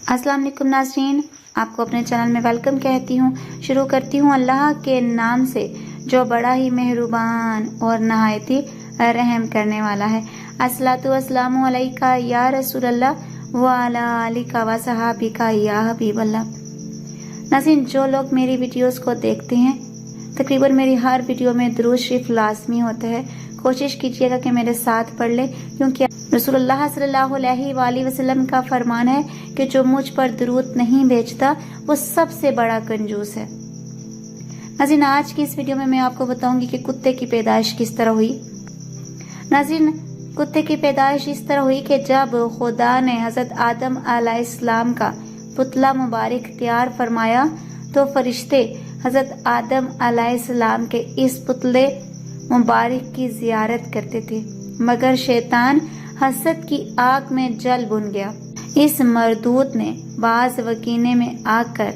अस्सलाम वालेकुम नाज़रीन, आपको अपने चैनल में वेलकम कहती हूँ। शुरू करती हूँ अल्लाह के नाम से जो बड़ा ही मेहरबान और नहायत ही रहम करने वाला है। अस्सलातु वस्सलामु अलैका या रसूल अल्लाह व अला आलिका व सहाबिका या हबीब अल्लाह। नाज़रीन, जो लोग मेरी वीडियोस को देखते हैं, तकरीबन मेरी हर वीडियो में दुरूद शरीफ लाजमी होता है। कोशिश कीजिएगा कि मेरे साथ पढ़ ले, क्योंकि रसूलुल्लाह सल्लल्लाहु अलैहि वसल्लम का फरमान है कि जो मुझ पर दुरूद नहीं भेजता वो सबसे बड़ा कंजूस है। नाज़रीन, आज की इस वीडियो में मैं आपको बताऊंगी कि कुत्ते की पैदाइश किस तरह हुई। नाज़रीन, कुत्ते की पैदाइश इस तरह हुई कि जब खुदा ने हजरत आदम अलैहिस्सलाम का पुतला मुबारक तैयार फरमाया तो फरिश्ते हजरत आदम अलैहिस्सलाम के इस पुतले मुबारक की जियारत करते थे, मगर शैतान हसद की आग में जल भुन गया। इस मरदूत ने बाज वकीने में आकर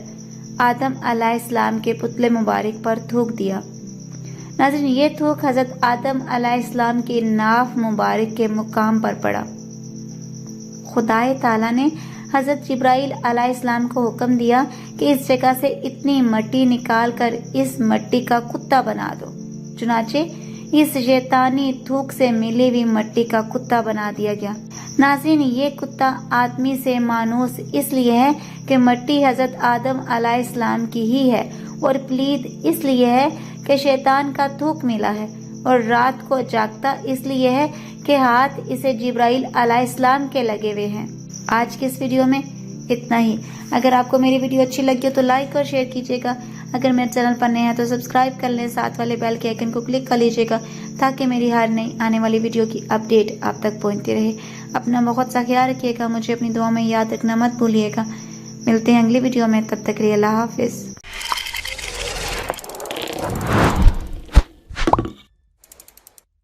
आदम अलैहिस्सलाम के पुतले मुबारक पर थूक दिया। नाज़रीन, ये थूक हजरत आदम अलैहिस्सलाम की नाफ मुबारक के मुकाम पर पड़ा। खुदाए ताला ने हजरत जिब्राइल अलैहिस्सलाम को हुक्म दिया कि इस जगह से इतनी मट्टी निकाल कर इस मट्टी का कुत्ता बना दो। चुनाचे इस शैतानी थूक से मिली हुई मट्टी का कुत्ता बना दिया गया। नाज़रीन, ये कुत्ता आदमी से मानूस इसलिए है कि मट्टी हजरत आदम अलैहिस्सलाम की ही है, और प्लीद इसलिए है कि शैतान का थूक मिला है, और रात को जागता इसलिए है कि हाथ इसे जिब्राइल अलैहिस्सलाम के लगे हुए हैं। आज की इस वीडियो में इतना ही। अगर आपको मेरी वीडियो अच्छी लगी हो तो लाइक और शेयर कीजिएगा। अगर मेरे चैनल पर नए हैं तो सब्सक्राइब कर लें, साथ वाले बेल के आइकन को क्लिक कर लीजिएगा ताकि मेरी हर नई आने वाली वीडियो की अपडेट आप तक पहुंचती रहे। अपना बहुत सा ख्याल रखिएगा, मुझे अपनी दुआ में याद रखना मत भूलिएगा। मिलते हैं अगली वीडियो में, तब तक के लिए अल्लाह हाफिज़।